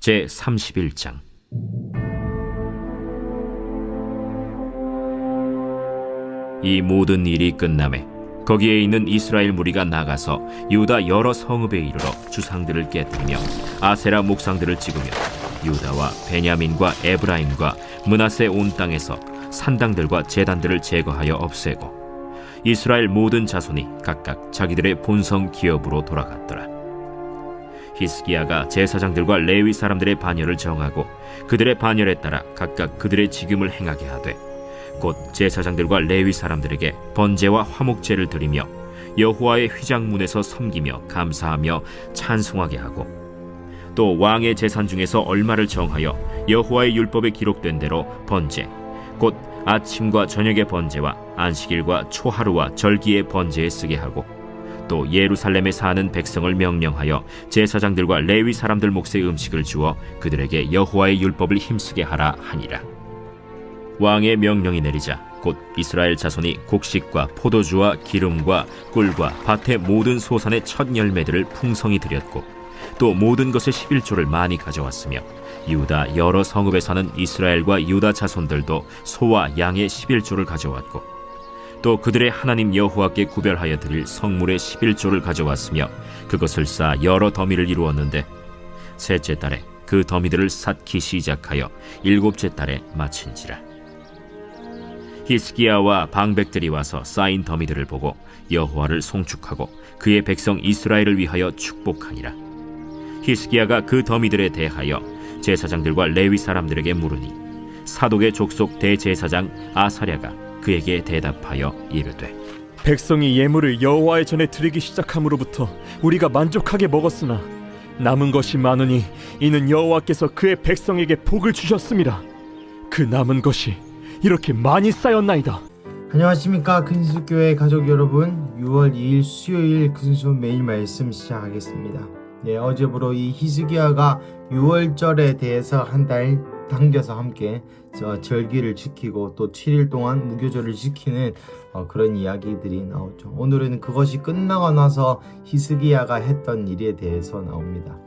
제31장. 이 모든 일이 끝나매 거기에 있는 이스라엘 무리가 나가서 유다 여러 성읍에 이르러 주상들을 깨뜨리며 아세라 목상들을 찍으며 유다와 베냐민과 에브라임과 므낫세 온 땅에서 산당들과 제단들을 제거하여 없애고 이스라엘 모든 자손이 각각 자기들의 본성 기업으로 돌아갔더라. 히스기야가 제사장들과 레위 사람들의 반열을 정하고 그들의 반열에 따라 각각 그들의 직임을 행하게 하되 곧 제사장들과 레위 사람들에게 번제와 화목제를 드리며 여호와의 휘장문에서 섬기며 감사하며 찬송하게 하고 또 왕의 재산 중에서 얼마를 정하여 여호와의 율법에 기록된 대로 번제 곧 아침과 저녁의 번제와 안식일과 초하루와 절기의 번제에 쓰게 하고 또 예루살렘에 사는 백성을 명령하여 제사장들과 레위 사람들 몫의 음식을 주어 그들에게 여호와의 율법을 힘쓰게 하라 하니라. 왕의 명령이 내리자 곧 이스라엘 자손이 곡식과 포도주와 기름과 꿀과 밭의 모든 소산의 첫 열매들을 풍성히 드렸고 또 모든 것의 11조를 많이 가져왔으며 유다 여러 성읍에 사는 이스라엘과 유다 자손들도 소와 양의 11조를 가져왔고 또 그들의 하나님 여호와께 구별하여 드릴 성물의 11조를 가져왔으며 그것을 쌓아 여러 더미를 이루었는데 셋째 달에 그 더미들을 쌓기 시작하여 일곱째 달에 마친지라. 히스기야와 방백들이 와서 쌓인 더미들을 보고 여호와를 송축하고 그의 백성 이스라엘을 위하여 축복하니라. 히스기야가 그 더미들에 대하여 제사장들과 레위 사람들에게 물으니 사독의 족속 대제사장 아사랴가 그에게 대답하여 이르되 백성이 예물을 여호와의 전에 드리기 시작함으로부터 우리가 만족하게 먹었으나 남은 것이 많으니 이는 여호와께서 그의 백성에게 복을 주셨습니다. 그 남은 것이 이렇게 많이 쌓였나이다. 안녕하십니까 근수교회 가족 여러분, 6월 2일 수요일 근수 매일 말씀 시작하겠습니다. 어제부로 이 히스기야가 6월절에 대해서 한 달 당겨서 함께 절기를 지키고 또 7일 동안 무교절을 지키는 그런 이야기들이 나오죠. 오늘은 그것이 끝나고 나서 히스기야가 했던 일에 대해서 나옵니다.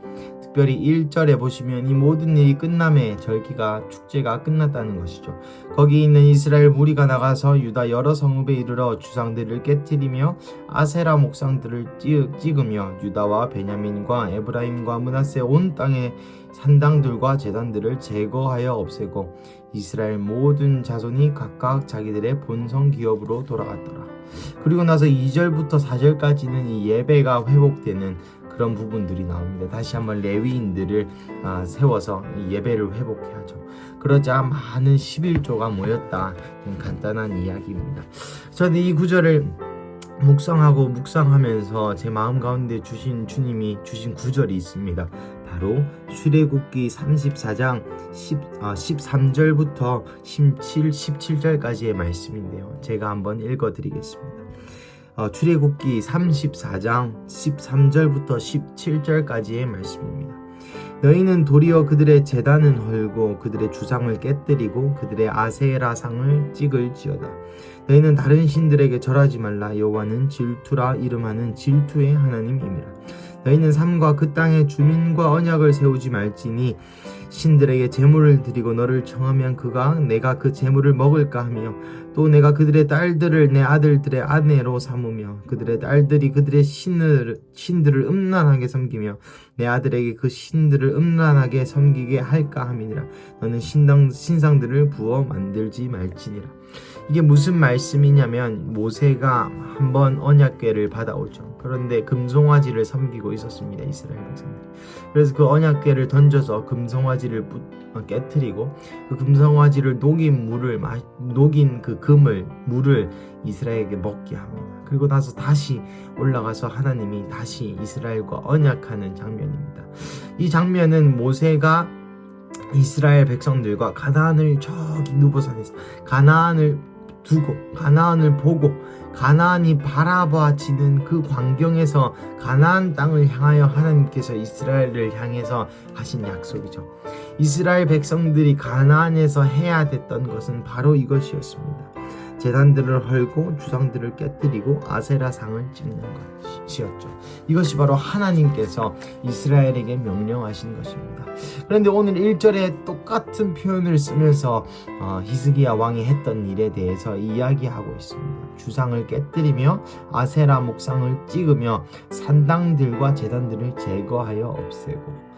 특별히 1절에 보시면 이 모든 일이 끝남에 절기가 축제가 끝났다는 것이죠. 거기 있는 이스라엘 무리가 나가서 유다 여러 성읍에 이르러 주상들을 깨뜨리며 아세라 목상들을 찍으며 유다와 베냐민과 에브라임과 므낫세 온 땅의 산당들과 제단들을 제거하여 없애고 이스라엘 모든 자손이 각각 자기들의 본성 기업으로 돌아갔더라. 그리고 나서 2절부터 4절까지는 이 예배가 회복되는 그런 부분들이 나옵니다. 다시 한번 레위인들을 세워서 이 예배를 회복해 하죠. 그러자 많은 11조가 모였다. 좀 간단한 이야기입니다. 저는 이 구절을 묵상하면서 제 마음 가운데 주신 주님이 주신 구절이 있습니다. 바로 출애굽기 34장 13절부터 17절까지의 말씀인데요. 제가 한번 읽어드리겠습니다. 출애굽기 34장 13절부터 17절까지의 말씀입니다. 너희는 도리어 그들의 제단은 헐고 그들의 주상을 깨뜨리고 그들의 아세라상을 찍을지어다. 너희는 다른 신들에게 절하지 말라. 여호와는 질투라 이름하는 질투의 하나님이니라. 너희는 삶과 그 땅의 주민과 언약을 세우지 말지니 신들에게 제물을 드리고 너를 청하면 내가 그 제물을 먹을까 하며 또 내가 그들의 딸들을 내 아들들의 아내로 삼으며 그들의 딸들이 그들의 신들을 음란하게 섬기며 내 아들에게 그 신들을 음란하게 섬기게 할까 함이니라. 너는 신상들을 부어 만들지 말지니라. 이게 무슨 말씀이냐면 모세가 한번 언약궤를 받아오죠. 그런데 금송아지를 섬기고 있었습니다. 이스라엘 백성들. 그래서 그 언약궤를 던져서 금송아지를 깨트리고 그 금송아지를 녹인 그 물을 이스라엘에게 먹게 합니다. 그리고 나서 다시 올라가서 하나님이 다시 이스라엘과 언약하는 장면입니다. 이 장면은 모세가 이스라엘 백성들과 가나안을 저기 누보산에서 가나안을 보고 가나안이 바라봐지는 그 광경에서 가나안 땅을 향하여 하나님께서 이스라엘을 향해서 하신 약속이죠. 이스라엘 백성들이 가나안에서 해야 됐던 것은 바로 이것이었습니다. 제단들을 헐고 주상들을 깨뜨리고 아세라상을 찍는 것이었죠. 이것이 바로 하나님께서 이스라엘에게 명령하신 것입니다. 그런데 오늘 1절에 똑같은 표현을 쓰면서 히스기야 왕이 했던 일에 대해서 이야기하고 있습니다. 주상을 깨뜨리며 아세라 목상을 찍으며 산당들과 제단들을 제거하여 없애고.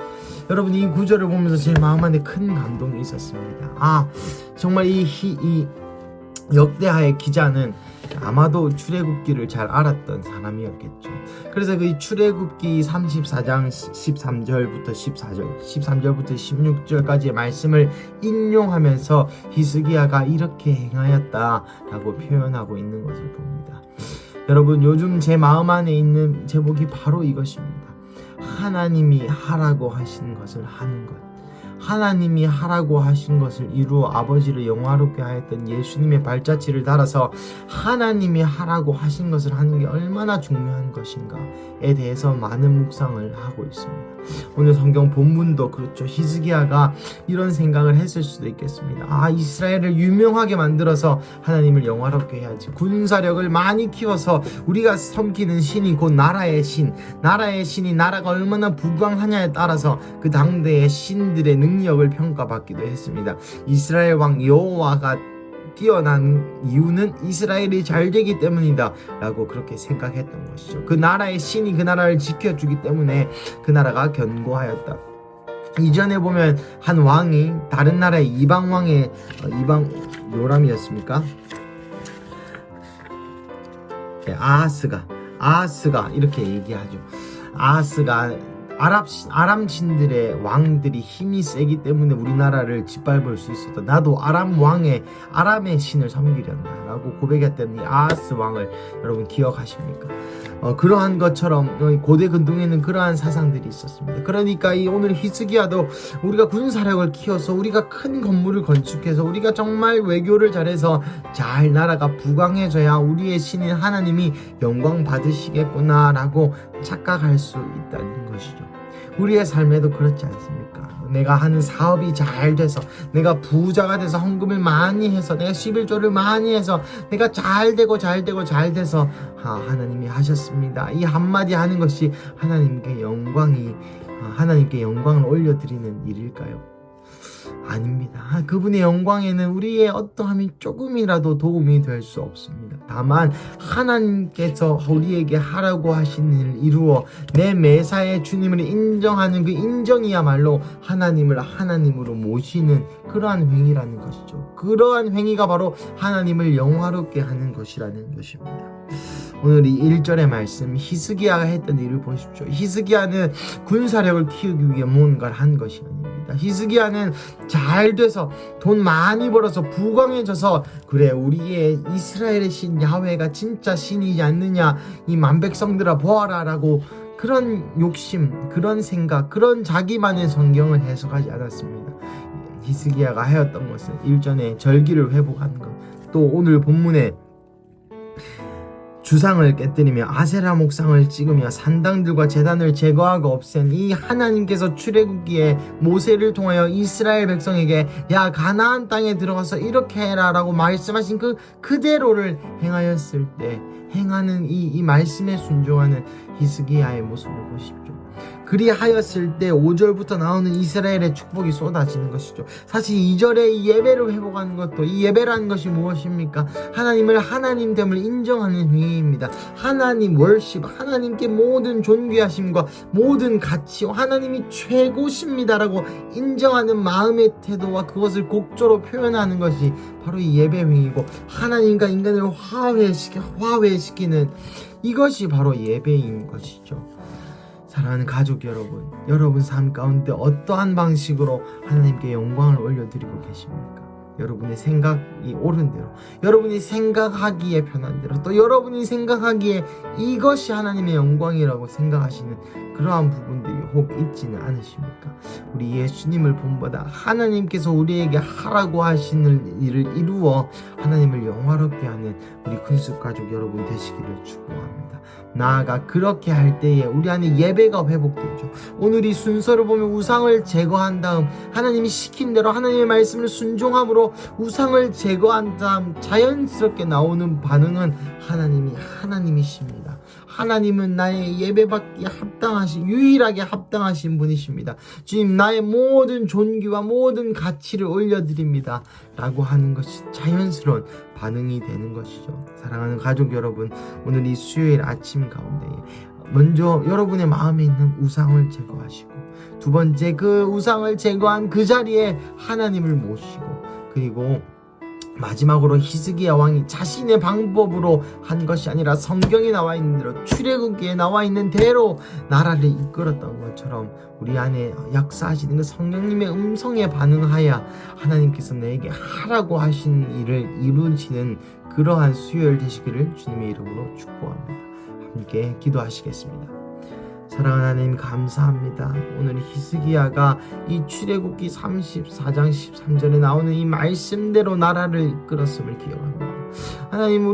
여러분, 이 구절을 보면서 제 마음 안에 큰 감동이 있었습니다. 정말 이 역대하의 기자는 아마도 출애굽기를 잘 알았던 사람이었겠죠. 그래서 그 출애굽기 34장 13절부터 14절, 13절부터 16절까지의 말씀을 인용하면서 히스기야가 이렇게 행하였다라고 표현하고 있는 것을 봅니다. 여러분, 요즘 제 마음 안에 있는 제목이 바로 이것입니다. 하나님이 하라고 하신 것을 하는 것. 하나님이 하라고 하신 것을 이루어 아버지를 영화롭게 하였던 예수님의 발자취를 달아서 하나님이 하라고 하신 것을 하는 게 얼마나 중요한 것인가에 대해서 많은 묵상을 하고 있습니다. 오늘 성경 본문도 그렇죠. 히스기야가 이런 생각을 했을 수도 있겠습니다. 이스라엘을 유명하게 만들어서 하나님을 영화롭게 해야지. 군사력을 많이 키워서 우리가 섬기는 신이 곧 나라의 신이 나라가 얼마나 부강하냐에 따라서 그 당대의 신들의 능력을 평가받기도 했습니다. 이스라엘 왕 여호와가 뛰어난 이유는 이스라엘이 잘 되기 때문이다 라고 그렇게 생각했던 것이죠. 그 나라의 신이 그 나라를 지켜주기 때문에 그 나라가 견고하였다. 이전에 보면 한 왕이 다른 나라의 이방 왕의 이방 요람이었습니까? 아하스가 이렇게 얘기하죠. 아하스가 아람 신들의 왕들이 힘이 세기 때문에 우리나라를 짓밟을 수 있었다. 나도 아람의 신을 섬기련다 라고 고백했던 이 아하스 왕을 여러분 기억하십니까? 그러한 것처럼 고대 근동에는 그러한 사상들이 있었습니다. 그러니까 오늘 히스기야도 우리가 군사력을 키워서 우리가 큰 건물을 건축해서 우리가 정말 외교를 잘해서 잘 나라가 부강해져야 우리의 신인 하나님이 영광 받으시겠구나 라고 착각할 수 있다는 것이죠. 우리의 삶에도 그렇지 않습니까? 내가 하는 사업이 잘 돼서, 내가 부자가 돼서 헌금을 많이 해서, 내가 11조를 많이 해서 내가 잘 돼서 하나님이 하셨습니다. 이 한마디 하는 것이 하나님께 영광을 올려드리는 일일까요? 아닙니다. 그분의 영광에는 우리의 어떠함이 조금이라도 도움이 될 수 없습니다. 다만 하나님께서 우리에게 하라고 하신 일을 이루어 내 매사에 주님을 인정하는 그 인정이야말로 하나님을 하나님으로 모시는 그러한 행위라는 것이죠. 그러한 행위가 바로 하나님을 영화롭게 하는 것이라는 것입니다. 오늘 이 1절의 말씀, 히스기야가 했던 일을 보십시오. 히스기야는 군사력을 키우기 위해 뭔가를 한 것이 아닙니다. 히스기야는 잘 돼서 돈 많이 벌어서 부강해져서 그래 우리의 이스라엘의 신 야훼가 진짜 신이지 않느냐, 이 만백성들아 보아라 라고 그런 욕심, 그런 생각, 그런 자기만의 성경을 해석하지 않았습니다. 히스기야가 하였던 것은 일전에 절기를 회복하는 것, 또 오늘 본문에 주상을 깨뜨리며 아세라 목상을 찍으며 산당들과 제단을 제거하고 없앤 이 하나님께서 출애굽기에 모세를 통하여 이스라엘 백성에게 야 가나안 땅에 들어가서 이렇게 해라 라고 말씀하신 그 그대로를 행하였을 때 행하는 이 말씀에 순종하는 히스기야의 모습을 보십시오. 그리하였을 때 5절부터 나오는 이스라엘의 축복이 쏟아지는 것이죠. 사실 2절에 이 예배를 회복하는 것도, 이 예배라는 것이 무엇입니까? 하나님을 하나님됨을 인정하는 행위입니다. 하나님 월십, 하나님께 모든 존귀하심과 모든 가치와 하나님이 최고십니다라고 인정하는 마음의 태도와 그것을 곡조로 표현하는 것이 바로 이 예배 행위고, 하나님과 인간을 화해시키는 이것이 바로 예배인 것이죠. 사랑하는 가족 여러분 삶 가운데 어떠한 방식으로 하나님께 영광을 올려드리고 계십니까? 여러분의 생각이 옳은 대로, 여러분이 생각하기에 편한 대로, 또 여러분이 생각하기에 이것이 하나님의 영광이라고 생각하시는 그러한 부분들이 혹 있지는 않으십니까? 우리 예수님을 본받아 하나님께서 우리에게 하라고 하시는 일을 이루어 하나님을 영화롭게 하는 우리 큰숲 가족 여러분 되시기를 축복합니다. 나아가 그렇게 할 때에 우리 안에 예배가 회복되죠. 오늘 이 순서를 보면 우상을 제거한 다음 하나님이 시킨 대로 하나님의 말씀을 순종함으로 마지막으로 우상을 제거한 다음 자연스럽게 나오는 반응은 하나님이십니다. 하나님은 나의 예배받기 유일하게 합당하신 분이십니다. 주님, 나의 모든 존귀와 모든 가치를 올려드립니다 라고 하는 것이 자연스러운 반응이 되는 것이죠. 사랑하는 가족 여러분, 오늘 이 수요일 아침 가운데 먼저 여러분의 마음에 있는 우상을 제거하시고, 두 번째, 그 우상을 제거한 그 자리에 하나님을 모시고, 그리고 마지막으로 히스기야 왕이 자신의 방법으로 한 것이 아니라 성경에 나와 있는 대로, 출애굽기에 나와 있는 대로 나라를 이끌었던 것처럼 우리 안에 역사하시는 그 성령님의 음성에 반응하여 하나님께서 내게 하라고 하신 일을 이루시는 그러한 수요일 되시기를 주님의 이름으로 축복합니다. 함께 기도하시겠습니다. 사랑하는 하나님, 감사합니다. 오늘 히스기야가 이 출애굽기 34장 13절에 나오는 이 말씀대로 나라를 이끌었음을 기억합니다. 하나님,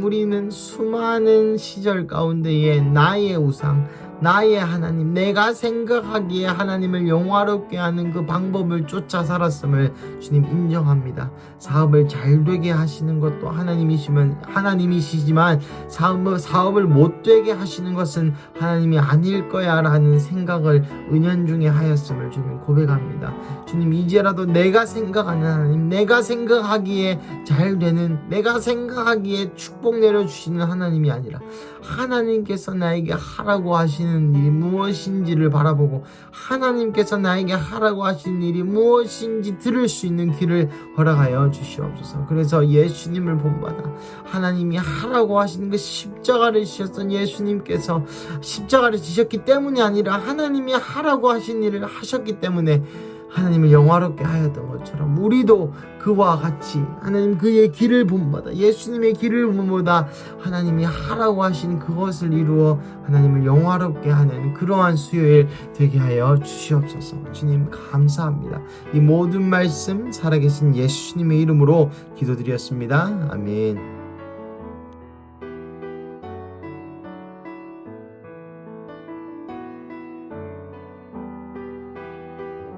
우리는 수많은 시절 가운데에 나의 우상, 나의 하나님, 내가 생각하기에 하나님을 영화롭게 하는 그 방법을 쫓아 살았음을 주님 인정합니다. 사업을 잘 되게 하시는 것도 하나님이시지만 사업을 못 되게 하시는 것은 하나님이 아닐 거야 라는 생각을 은연중에 하였음을 주님 고백합니다. 주님, 이제라도 내가 생각하는 하나님, 내가 생각하기에 잘 되는, 내가 생각하기에 축복 내려주시는 하나님이 아니라 하나님께서 나에게 하라고 하시는 일이 무엇인지를 바라보고, 하나님께서 나에게 하라고 하시는 일이 무엇인지 들을 수 있는 귀를 허락하여 주시옵소서. 그래서 예수님을 본받아 하나님이 하라고 하시는 그 십자가를 지셨던 예수님께서 십자가를 지셨기 때문이 아니라 하나님이 하라고 하신 일을 하셨기 때문에 하나님을 영화롭게 하였던 것처럼 우리도 그와 같이 하나님 그의 길을 본받아, 예수님의 길을 본받아 하나님이 하라고 하신 그것을 이루어 하나님을 영화롭게 하는 그러한 수요일 되게 하여 주시옵소서. 주님, 감사합니다. 이 모든 말씀 살아계신 예수님의 이름으로 기도드렸습니다. 아멘.